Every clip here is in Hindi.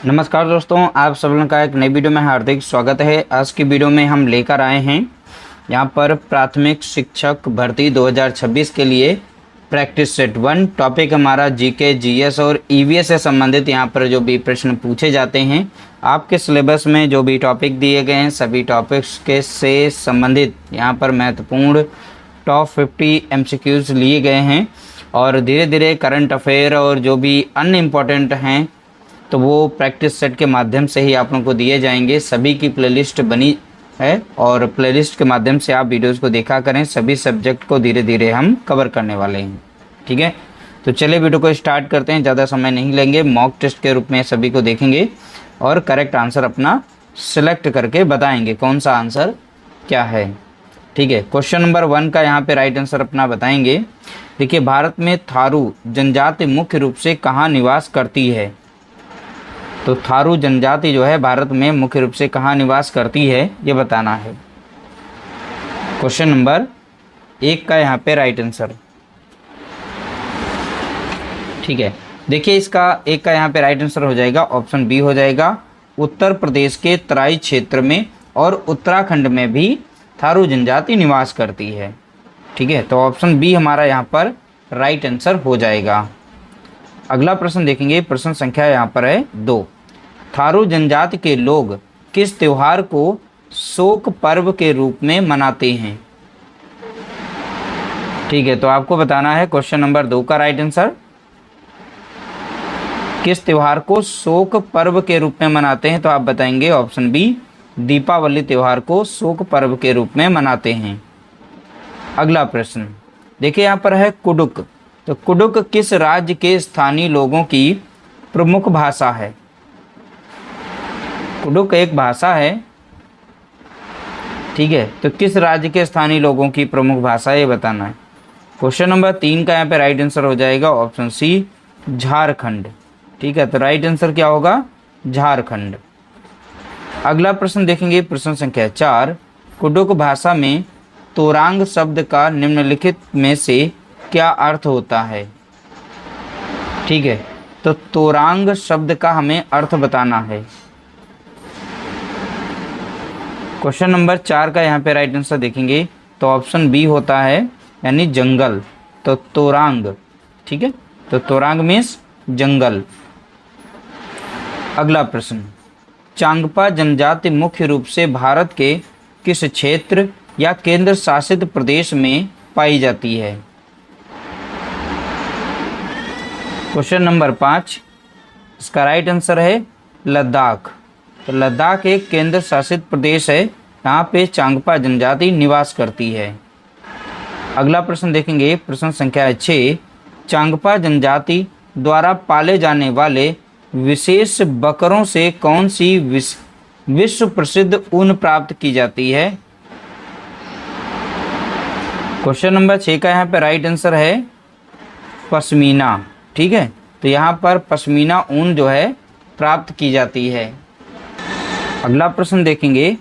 नमस्कार दोस्तों, आप सब लोगों का एक नई वीडियो में हार्दिक स्वागत है। आज की वीडियो में हम लेकर आए हैं यहाँ पर प्राथमिक शिक्षक भर्ती 2026 के लिए प्रैक्टिस सेट 1। टॉपिक हमारा जीके, जीएस और ईवीएस से संबंधित यहाँ पर जो भी प्रश्न पूछे जाते हैं, आपके सिलेबस में जो भी टॉपिक दिए गए हैं सभी टॉपिक्स के से संबंधित यहाँ पर महत्वपूर्ण टॉप 50 एमसीक्यूज लिए गए हैं और धीरे धीरे करंट अफेयर और जो भी अन्य इम्पोर्टेंट हैं तो वो प्रैक्टिस सेट के माध्यम से ही आप लोगों को दिए जाएंगे। सभी की प्लेलिस्ट बनी है और प्लेलिस्ट के माध्यम से आप वीडियोस को देखा करें। सभी सब्जेक्ट को धीरे धीरे हम कवर करने वाले हैं, ठीक है। तो चलिए वीडियो को स्टार्ट करते हैं, ज़्यादा समय नहीं लेंगे। मॉक टेस्ट के रूप में सभी को देखेंगे और करेक्ट आंसर अपना सिलेक्ट करके बताएंगे कौन सा आंसर क्या है, ठीक है। क्वेश्चन नंबर 1 का यहाँ पे राइट आंसर अपना बताएंगे। देखिए, भारत में थारू जनजाति मुख्य रूप से कहाँ निवास करती है? तो थारू जनजाति जो है भारत में मुख्य रूप से कहाँ निवास करती है, ये बताना है। क्वेश्चन नंबर 1 का यहाँ पे राइट आंसर, ठीक है। देखिए, इसका 1 का यहाँ पे राइट आंसर हो जाएगा ऑप्शन बी हो जाएगा। उत्तर प्रदेश के तराई क्षेत्र में और उत्तराखंड में भी थारू जनजाति निवास करती है, ठीक है। तो ऑप्शन बी हमारा यहाँ पर राइट आंसर हो जाएगा। अगला प्रश्न देखेंगे, प्रश्न संख्या यहाँ पर है 2। थारू जनजाति के लोग किस त्योहार को शोक पर्व के रूप में मनाते हैं? ठीक है, तो आपको बताना है क्वेश्चन नंबर 2 का राइट आंसर। किस त्योहार को शोक पर्व के रूप में मनाते हैं? तो आप बताएंगे ऑप्शन बी, दीपावली त्योहार को शोक पर्व के रूप में मनाते हैं। अगला प्रश्न देखिए, यहाँ पर है कुडुक। तो कुडुक किस राज्य के स्थानीय लोगों की प्रमुख भाषा है? कुडुक एक भाषा है, ठीक है। तो किस राज्य के स्थानीय लोगों की प्रमुख भाषा है, ये बताना है। क्वेश्चन नंबर 3 का यहाँ पे राइट आंसर हो जाएगा ऑप्शन सी, झारखंड, ठीक है। तो राइट आंसर क्या होगा? झारखंड। अगला प्रश्न देखेंगे, प्रश्न संख्या 4। कुडुक भाषा में तोरांग शब्द का निम्नलिखित में से क्या अर्थ होता है? ठीक है, तो तोरांग शब्द का हमें अर्थ बताना है। क्वेश्चन नंबर 4 का यहाँ पे राइट आंसर देखेंगे तो ऑप्शन बी होता है, यानी जंगल। तो तोरांग, ठीक है। तो तोरांग मीन्स जंगल। अगला प्रश्न, चांगपा जनजाति मुख्य रूप से भारत के किस क्षेत्र या केंद्र शासित प्रदेश में पाई जाती है? क्वेश्चन नंबर 5, इसका राइट आंसर है लद्दाख। तो लद्दाख एक केंद्र शासित प्रदेश है, यहाँ पे चांगपा जनजाति निवास करती है। अगला प्रश्न देखेंगे, प्रश्न संख्या 6। चांगपा जनजाति द्वारा पाले जाने वाले विशेष बकरों से कौन सी विश्व प्रसिद्ध ऊन प्राप्त की जाती है? क्वेश्चन नंबर 6 का यहाँ पे राइट आंसर है पश्मीना, ठीक है। तो यहाँ पर पश्मीना ऊन जो है प्राप्त की जाती है। अगला प्रश्न देखेंगे,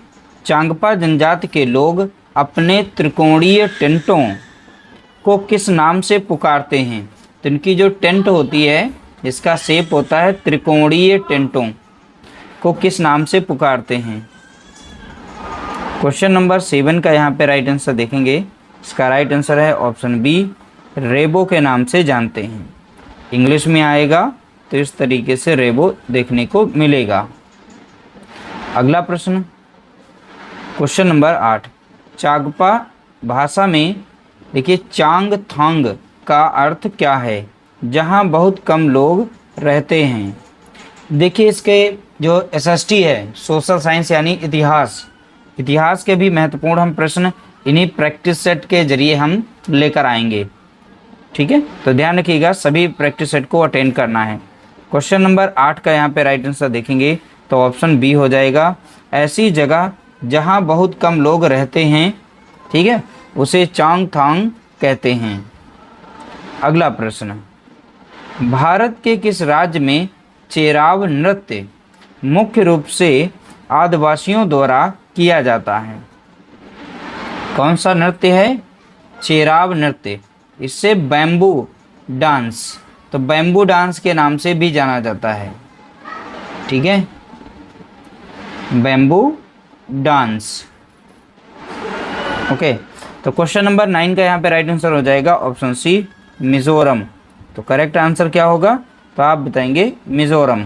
चांगपा जनजाति के लोग अपने त्रिकोणीय टेंटों को किस नाम से पुकारते हैं? तो इनकी जो टेंट होती है, इसका शेप होता है त्रिकोणीय टेंटों को किस नाम से पुकारते हैं? क्वेश्चन नंबर 7 का यहाँ पे राइट आंसर देखेंगे, इसका राइट आंसर है ऑप्शन बी, रेबो के नाम से जानते हैं। इंग्लिश में आएगा तो इस तरीके से रेबो देखने को मिलेगा। अगला प्रश्न, क्वेश्चन नंबर 8। चांगपा भाषा में देखिए चांग थांग का अर्थ क्या है? जहाँ बहुत कम लोग रहते हैं। देखिए, इसके जो एसएसटी है, सोशल साइंस यानी इतिहास के भी महत्वपूर्ण हम प्रश्न इन्हीं प्रैक्टिस सेट के जरिए हम लेकर आएंगे, ठीक है। तो ध्यान रखिएगा, सभी प्रैक्टिस सेट को अटेंड करना है। क्वेश्चन नंबर 8 का यहाँ पे राइट आंसर देखेंगे तो ऑप्शन बी हो जाएगा, ऐसी जगह जहाँ बहुत कम लोग रहते हैं, ठीक है, उसे चांग थांग कहते हैं। अगला प्रश्न, भारत के किस राज्य में चेराव नृत्य मुख्य रूप से आदिवासियों द्वारा किया जाता है? कौन सा नृत्य है? चेराव नृत्य। इससे बैम्बू डांस, तो बैम्बू डांस के नाम से भी जाना जाता है। ठीक है, बैम्बू डांस। ओके, तो क्वेश्चन नंबर 9 का यहाँ पे राइट आंसर हो जाएगा ऑप्शन सी, मिजोरम। तो करेक्ट आंसर क्या होगा, तो आप बताएंगे मिजोरम।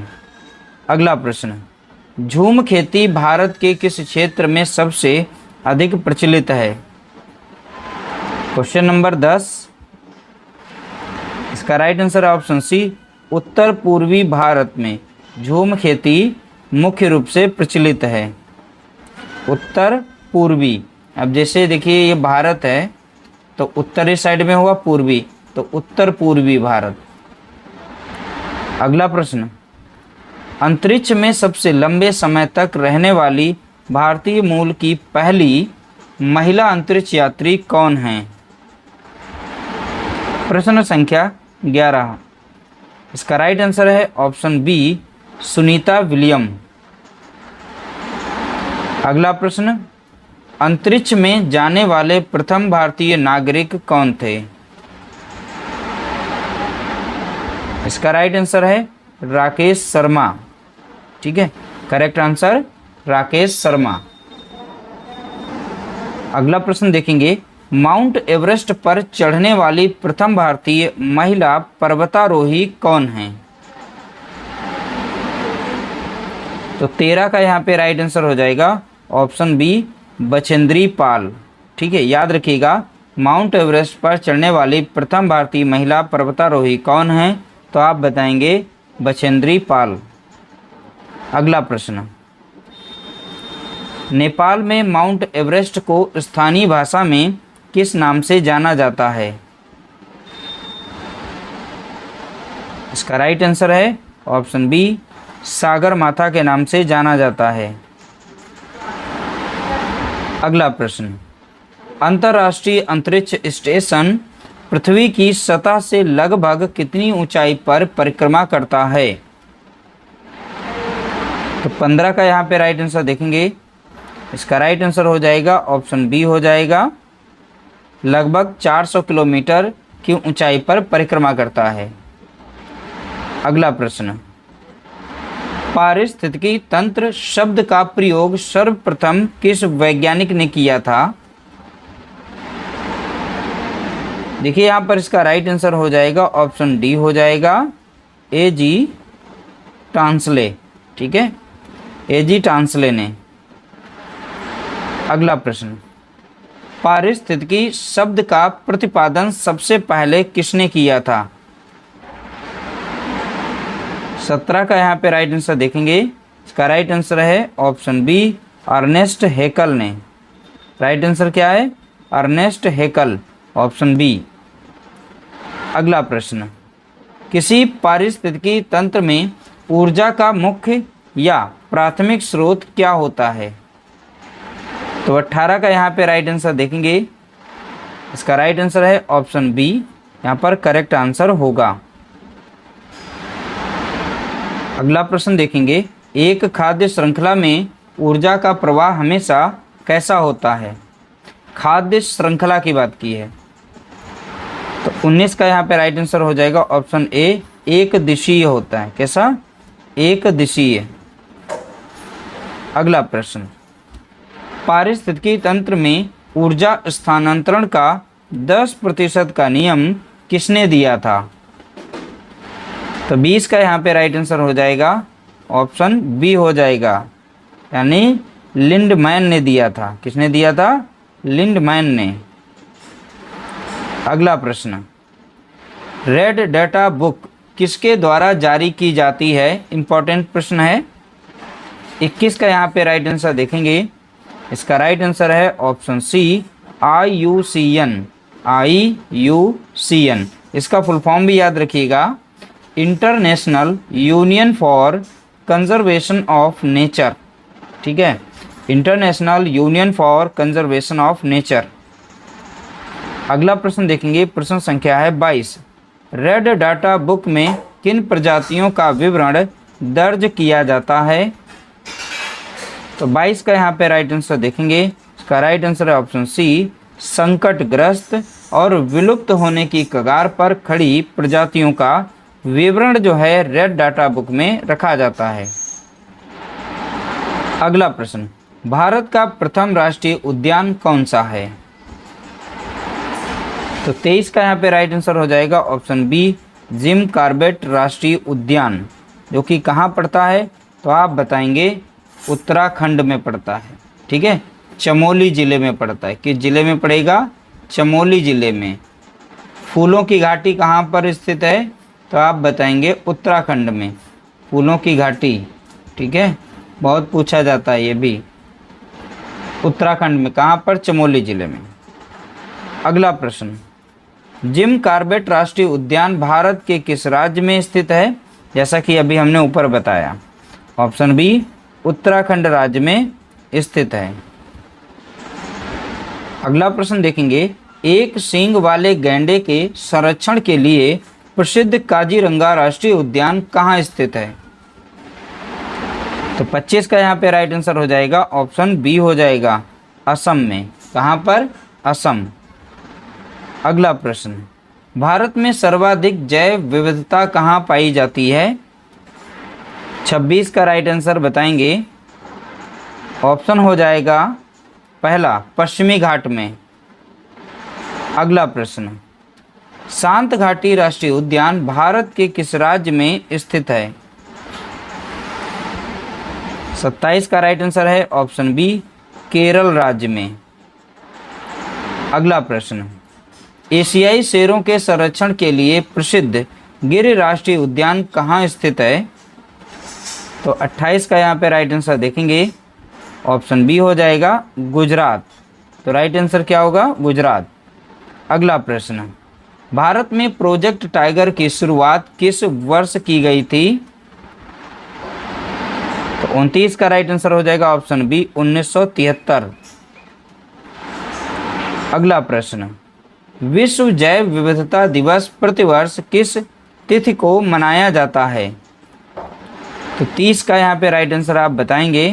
अगला प्रश्न, झूम खेती भारत के किस क्षेत्र में सबसे अधिक प्रचलित है? क्वेश्चन नंबर 10, इसका राइट आंसर है ऑप्शन सी, उत्तर पूर्वी भारत में झूम खेती मुख्य रूप से प्रचलित है। उत्तर पूर्वी, अब जैसे देखिए ये भारत है तो उत्तरी साइड में होगा पूर्वी, तो उत्तर पूर्वी भारत। अगला प्रश्न, अंतरिक्ष में सबसे लंबे समय तक रहने वाली भारतीय मूल की पहली महिला अंतरिक्ष यात्री कौन है? प्रश्न संख्या 11, इसका राइट आंसर है ऑप्शन बी, सुनीता विलियम। अगला प्रश्न, अंतरिक्ष में जाने वाले प्रथम भारतीय नागरिक कौन थे? इसका राइट आंसर है राकेश शर्मा। ठीक है, करेक्ट आंसर राकेश शर्मा। अगला प्रश्न देखेंगे, माउंट एवरेस्ट पर चढ़ने वाली प्रथम भारतीय महिला पर्वतारोही कौन है? तो 13 का यहाँ पे राइट आंसर हो जाएगा ऑप्शन बी, बछेंद्री पाल। ठीक है, याद रखिएगा, माउंट एवरेस्ट पर चढ़ने वाली प्रथम भारतीय महिला पर्वतारोही कौन है? तो आप बताएंगे बछेंद्री पाल। अगला प्रश्न, नेपाल में माउंट एवरेस्ट को स्थानीय भाषा में किस नाम से जाना जाता है? इसका राइट आंसर है ऑप्शन बी, सागर माथा के नाम से जाना जाता है। अगला प्रश्न, अंतर्राष्ट्रीय अंतरिक्ष स्टेशन पृथ्वी की सतह से लगभग कितनी ऊंचाई पर परिक्रमा करता है? तो 15 का यहाँ पे राइट आंसर देखेंगे, इसका राइट आंसर हो जाएगा ऑप्शन बी हो जाएगा, लगभग 400 किलोमीटर की ऊंचाई पर परिक्रमा करता है। अगला प्रश्न, पारिस्थितिकी तंत्र शब्द का प्रयोग सर्वप्रथम किस वैज्ञानिक ने किया था? देखिए यहाँ पर इसका राइट आंसर हो जाएगा ऑप्शन डी हो जाएगा, ए.जी. टांसले। ठीक है, ए.जी. टांसले ने। अगला प्रश्न, पारिस्थितिकी शब्द का प्रतिपादन सबसे पहले किसने किया था? 17 का यहाँ पे राइट आंसर देखेंगे, इसका राइट आंसर है ऑप्शन बी, अर्नेस्ट हेकल ने। राइट आंसर क्या है? Ernest Haeckel, option B. अगला प्रश्न, किसी पारिस्थितिकी तंत्र में ऊर्जा का मुख्य या प्राथमिक स्रोत क्या होता है? तो 18 का यहाँ पे राइट आंसर देखेंगे, इसका राइट आंसर है ऑप्शन बी, यहाँ पर करेक्ट आंसर होगा। अगला प्रश्न देखेंगे, एक खाद्य श्रृंखला में ऊर्जा का प्रवाह हमेशा कैसा होता है? खाद्य श्रृंखला की बात की है, तो 19 का यहाँ पे राइट आंसर हो जाएगा ऑप्शन ए, एक दिशीय होता है। कैसा? एक दिशीय। अगला प्रश्न, पारिस्थितिकी तंत्र में ऊर्जा स्थानांतरण का 10% का नियम किसने दिया था? तो 20 का यहाँ पे राइट आंसर हो जाएगा ऑप्शन बी हो जाएगा, यानी लिंडमैन ने दिया था। किसने दिया था? लिंडमैन ने। अगला प्रश्न, रेड डाटा बुक किसके द्वारा जारी की जाती है? इंपॉर्टेंट प्रश्न है। 21 का यहाँ पे राइट आंसर देखेंगे, इसका राइट आंसर है ऑप्शन सी, IUCN। IUCN, इसका फुल फॉर्म भी याद रखिएगा, international union for conservation of nature. ठीक है, international union for conservation of nature. अगला प्रश्न देखेंगे, प्रश्न संख्या है 22। रेड डाटा बुक में किन प्रजातियों का विवरण दर्ज किया जाता है? तो 22 का यहाँ पे राइट आंसर देखेंगे, इसका राइट आंसर है ऑप्शन सी, संकटग्रस्त और विलुप्त होने की कगार पर खड़ी प्रजातियों का विवरण जो है रेड डाटा बुक में रखा जाता है। अगला प्रश्न, भारत का प्रथम राष्ट्रीय उद्यान कौन सा है? तो 23 का यहाँ पे राइट आंसर हो जाएगा ऑप्शन बी, जिम कॉर्बेट राष्ट्रीय उद्यान, जो कि कहाँ पड़ता है? तो आप बताएंगे उत्तराखंड में पड़ता है। ठीक है, चमोली ज़िले में पड़ता है। किस ज़िले में पड़ेगा? चमोली ज़िले में। फूलों की घाटी कहाँ पर स्थित है? तो आप बताएंगे उत्तराखंड में, फूलों की घाटी। ठीक है, बहुत पूछा जाता है ये भी। उत्तराखंड में कहाँ पर? चमोली ज़िले में। अगला प्रश्न, जिम कॉर्बेट राष्ट्रीय उद्यान भारत के किस राज्य में स्थित है? जैसा कि अभी हमने ऊपर बताया, ऑप्शन बी, उत्तराखंड राज्य में स्थित है। अगला प्रश्न देखेंगे, एक सींग वाले गैंडे के संरक्षण के लिए प्रसिद्ध काजीरंगा राष्ट्रीय उद्यान कहाँ स्थित है? तो 25 का यहाँ पे राइट आंसर हो जाएगा ऑप्शन बी हो जाएगा, असम में। कहाँ पर? असम। अगला प्रश्न, भारत में सर्वाधिक जैव विविधता कहाँ पाई जाती है? 26 का राइट आंसर बताएंगे, ऑप्शन हो जाएगा पहला, पश्चिमी घाट में। अगला प्रश्न, शांत घाटी राष्ट्रीय उद्यान भारत के किस राज्य में स्थित है? 27 का राइट आंसर है ऑप्शन बी, केरल राज्य में। अगला प्रश्न, एशियाई शेरों के संरक्षण के लिए प्रसिद्ध गिर राष्ट्रीय उद्यान कहाँ स्थित है? तो 28 का यहाँ पे राइट आंसर देखेंगे, ऑप्शन बी हो जाएगा गुजरात। तो राइट आंसर क्या होगा? गुजरात। अगला प्रश्न, भारत में प्रोजेक्ट टाइगर की शुरुआत किस वर्ष की गई थी? तो 29 का राइट आंसर हो जाएगा ऑप्शन बी, 1973। अगला प्रश्न, विश्व जैव विविधता दिवस प्रतिवर्ष किस तिथि को मनाया जाता है? तो 30 का यहाँ पे राइट आंसर आप बताएंगे,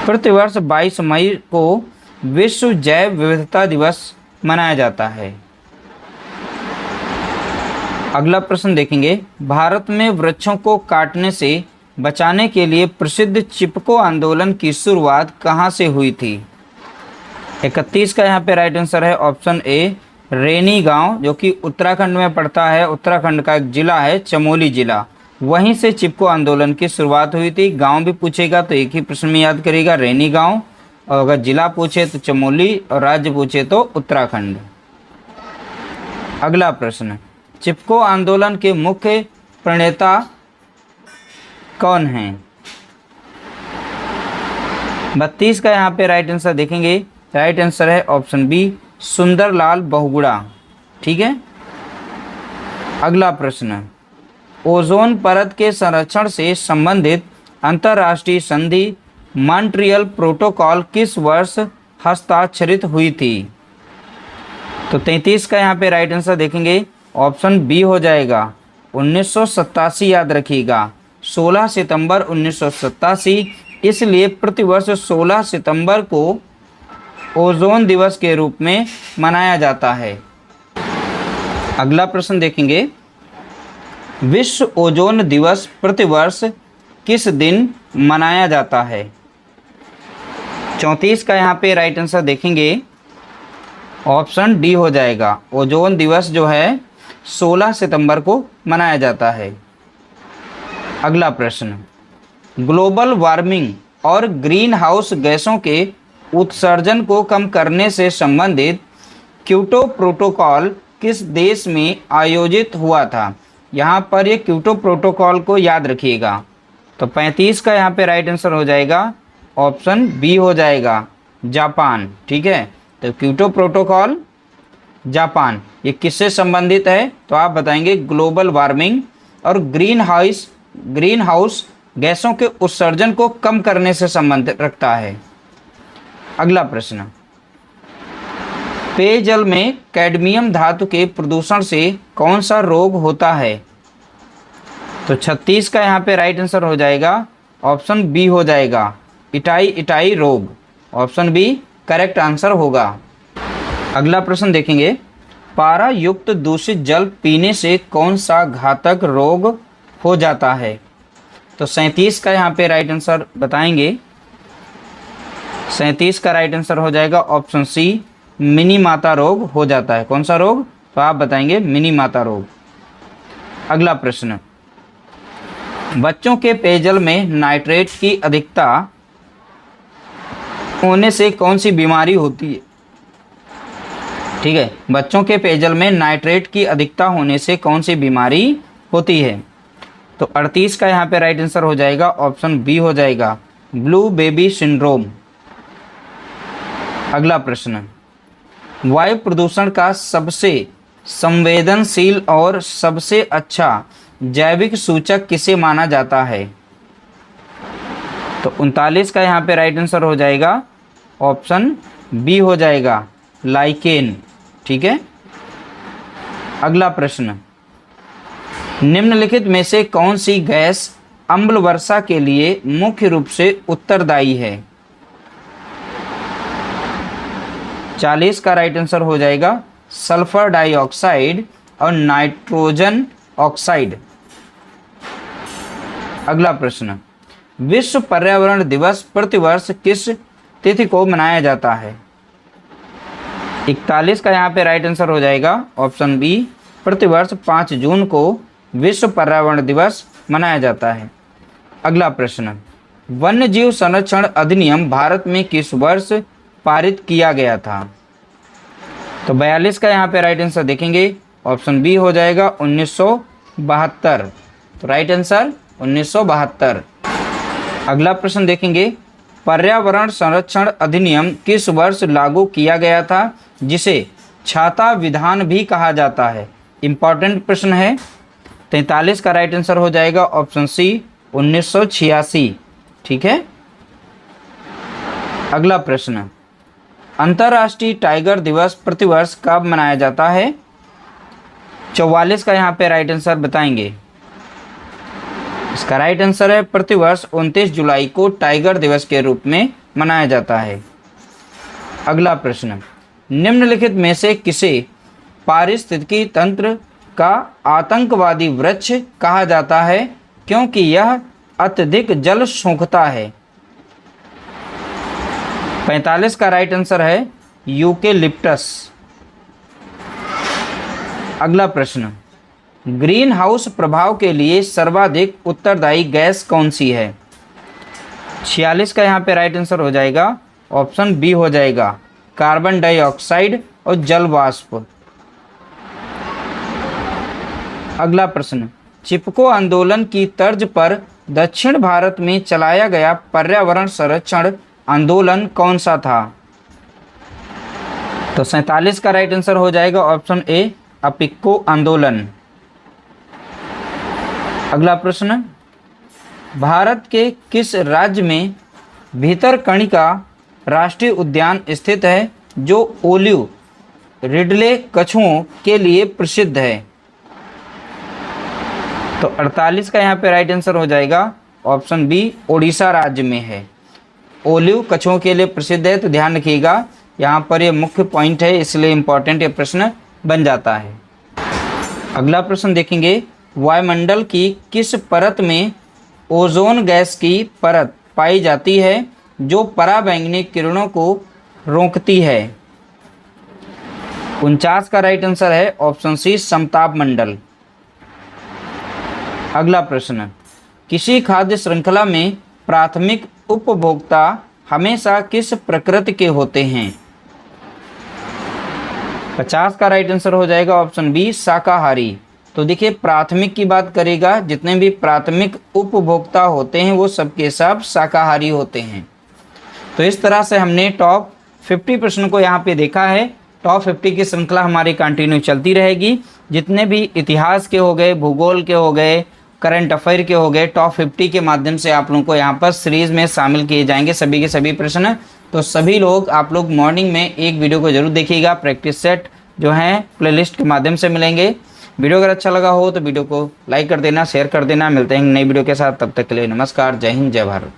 प्रतिवर्ष 22 मई को विश्व जैव विविधता दिवस मनाया जाता है। अगला प्रश्न देखेंगे, भारत में वृक्षों को काटने से बचाने के लिए प्रसिद्ध चिपको आंदोलन की शुरुआत कहाँ से हुई थी? 31 का यहाँ पे राइट आंसर है ऑप्शन ए, रेनी गांव, जो कि उत्तराखंड में पड़ता है। उत्तराखंड का एक जिला है चमोली जिला, वहीं से चिपको आंदोलन की शुरुआत हुई थी। गांव भी पूछेगा तो एक ही प्रश्न में याद करेगा, रेनी गांव, और अगर जिला पूछे तो चमोली, और राज्य पूछे तो उत्तराखंड। अगला प्रश्न, चिपको आंदोलन के मुख्य प्रणेता कौन हैं? 32 का यहाँ पे राइट आंसर देखेंगे, राइट आंसर है ऑप्शन बी, सुंदरलाल बहुगुणा। ठीक है। अगला प्रश्न, ओजोन परत के संरक्षण से संबंधित अंतर्राष्ट्रीय संधि मॉन्ट्रियल प्रोटोकॉल किस वर्ष हस्ताक्षरित हुई थी? तो 33 का यहाँ पे राइट आंसर देखेंगे, ऑप्शन बी हो जाएगा 1987। याद रखिएगा 16 सितंबर 1987, इसलिए प्रतिवर्ष 16 सितंबर को ओजोन दिवस के रूप में मनाया जाता है। अगला प्रश्न देखेंगे, विश्व ओजोन दिवस प्रतिवर्ष किस दिन मनाया जाता है? 34 का यहाँ पे राइट आंसर देखेंगे, ऑप्शन डी हो जाएगा, ओजोन दिवस जो है 16 सितंबर को मनाया जाता है। अगला प्रश्न, ग्लोबल वार्मिंग और ग्रीन हाउस गैसों के उत्सर्जन को कम करने से संबंधित क्योटो प्रोटोकॉल किस देश में आयोजित हुआ था? यहाँ पर ये क्योटो प्रोटोकॉल को याद रखिएगा। तो 35 का यहाँ पे राइट आंसर हो जाएगा, ऑप्शन बी हो जाएगा, जापान। ठीक है, तो क्योटो प्रोटोकॉल जापान, ये किससे संबंधित है? तो आप बताएंगे ग्लोबल वार्मिंग और ग्रीन हाउस गैसों के उत्सर्जन को कम करने से संबंध रखता है। अगला प्रश्न, पेयजल में कैडमियम धातु के प्रदूषण से कौन सा रोग होता है? तो 36 का यहाँ पे राइट आंसर हो जाएगा, ऑप्शन बी हो जाएगा, इटाई रोग। ऑप्शन बी करेक्ट आंसर होगा। अगला प्रश्न देखेंगे, पारा युक्त दूषित जल पीने से कौन सा घातक रोग हो जाता है? तो 37 का यहाँ पे राइट आंसर बताएंगे। 37 का राइट आंसर हो जाएगा ऑप्शन सी, मिनी माता रोग हो जाता है। कौन सा रोग? तो आप बताएंगे मिनी माता रोग। अगला प्रश्न, बच्चों के पेयजल में नाइट्रेट की अधिकता होने से कौन सी बीमारी होती है? ठीक है, बच्चों के पेयजल में नाइट्रेट की अधिकता होने से कौन सी बीमारी होती है? तो 38 का यहाँ पे राइट आंसर हो जाएगा ऑप्शन बी हो जाएगा, ब्लू बेबी सिंड्रोम। अगला प्रश्न, वायु प्रदूषण का सबसे संवेदनशील और सबसे अच्छा जैविक सूचक किसे माना जाता है? तो 39 का यहाँ पे राइट आंसर हो जाएगा ऑप्शन बी हो जाएगा, लाइकेन। ठीक है। अगला प्रश्न, निम्नलिखित में से कौन सी गैस अम्ल वर्षा के लिए मुख्य रूप से उत्तरदायी है? 40 का राइट आंसर हो जाएगा सल्फर डाइऑक्साइड और नाइट्रोजन ऑक्साइड। अगला प्रश्न, विश्व पर्यावरण दिवस प्रतिवर्ष किस तिथि को मनाया जाता है? 41 का यहाँ पे राइट आंसर हो जाएगा ऑप्शन बी, प्रतिवर्ष 5 जून को विश्व पर्यावरण दिवस मनाया जाता है। अगला प्रश्न, वन्यजीव संरक्षण अधिनियम भारत में किस वर्ष पारित किया गया था? तो 42 का यहाँ पे राइट आंसर देखेंगे ऑप्शन बी हो जाएगा 1972। तो राइट आंसर 1972। अगला प्रश्न देखेंगे, पर्यावरण संरक्षण अधिनियम किस वर्ष लागू किया गया था जिसे छाता विधान भी कहा जाता है? इंपॉर्टेंट प्रश्न है। 43 का राइट आंसर हो जाएगा ऑप्शन सी, 1986। ठीक है। अगला प्रश्न, अंतर्राष्ट्रीय टाइगर दिवस प्रतिवर्ष कब मनाया जाता है? 44 का यहाँ पे राइट आंसर बताएंगे। इसका राइट आंसर है प्रतिवर्ष 29 जुलाई को टाइगर दिवस के रूप में मनाया जाता है। अगला प्रश्न, निम्नलिखित में से किसे पारिस्थितिकी तंत्र का आतंकवादी वृक्ष कहा जाता है क्योंकि यह अत्यधिक जल सोखता है? 45 का राइट आंसर है यूकेलिप्टस। अगला प्रश्न, ग्रीन हाउस प्रभाव के लिए सर्वाधिक उत्तरदायी गैस कौन सी है? 46 का यहाँ पे राइट आंसर हो जाएगा ऑप्शन बी हो जाएगा, कार्बन डाइऑक्साइड और जल वाष्प। अगला प्रश्न, चिपको आंदोलन की तर्ज पर दक्षिण भारत में चलाया गया पर्यावरण संरक्षण आंदोलन कौन सा था? तो 47 का राइट आंसर हो जाएगा ऑप्शन ए, अपिक्को आंदोलन। अगला प्रश्न, भारत के किस राज्य में भीतरकनिका राष्ट्रीय उद्यान स्थित है जो ओलिव रिडले कछुओं के लिए प्रसिद्ध है? तो 48 का यहाँ पे राइट आंसर हो जाएगा ऑप्शन बी, ओडिशा राज्य में है। ओलिव कछुओं के लिए प्रसिद्ध है, तो ध्यान रखिएगा यहाँ पर ये मुख्य पॉइंट है, इसलिए इम्पोर्टेंट ये प्रश्न बन जाता है। अगला प्रश्न देखेंगे, वायुमंडल की किस परत में ओजोन गैस की परत पाई जाती है जो पराबैंगनी किरणों को रोकती है? 49 का राइट आंसर है ऑप्शन सी, समताप मंडल। अगला प्रश्न, किसी खाद्य श्रृंखला में प्राथमिक उपभोक्ता हमेशा किस प्रकृति के होते हैं? 50 का राइट आंसर हो जाएगा ऑप्शन बी, शाकाहारी। तो देखिए, प्राथमिक की बात करेगा, जितने भी प्राथमिक उपभोक्ता होते हैं वो सबके सब शाकाहारी होते हैं। तो इस तरह से हमने टॉप 50 प्रश्न को यहाँ पे देखा है। टॉप 50 की श्रृंखला हमारी कंटिन्यू चलती रहेगी। जितने भी इतिहास के हो गए, भूगोल के हो गए, करंट अफेयर के हो गए, टॉप 50 के माध्यम से आप लोगों को यहाँ पर सीरीज़ में शामिल किए जाएंगे सभी के सभी प्रश्न। तो सभी लोग, आप लोग मॉर्निंग में एक वीडियो को जरूर देखिएगा। प्रैक्टिस सेट जो हैं प्लेलिस्ट के माध्यम से मिलेंगे। वीडियो अगर अच्छा लगा हो तो वीडियो को लाइक कर देना, शेयर कर देना। मिलते हैं नई वीडियो के साथ, तब तक के लिए नमस्कार, जय हिंद, जय भारत।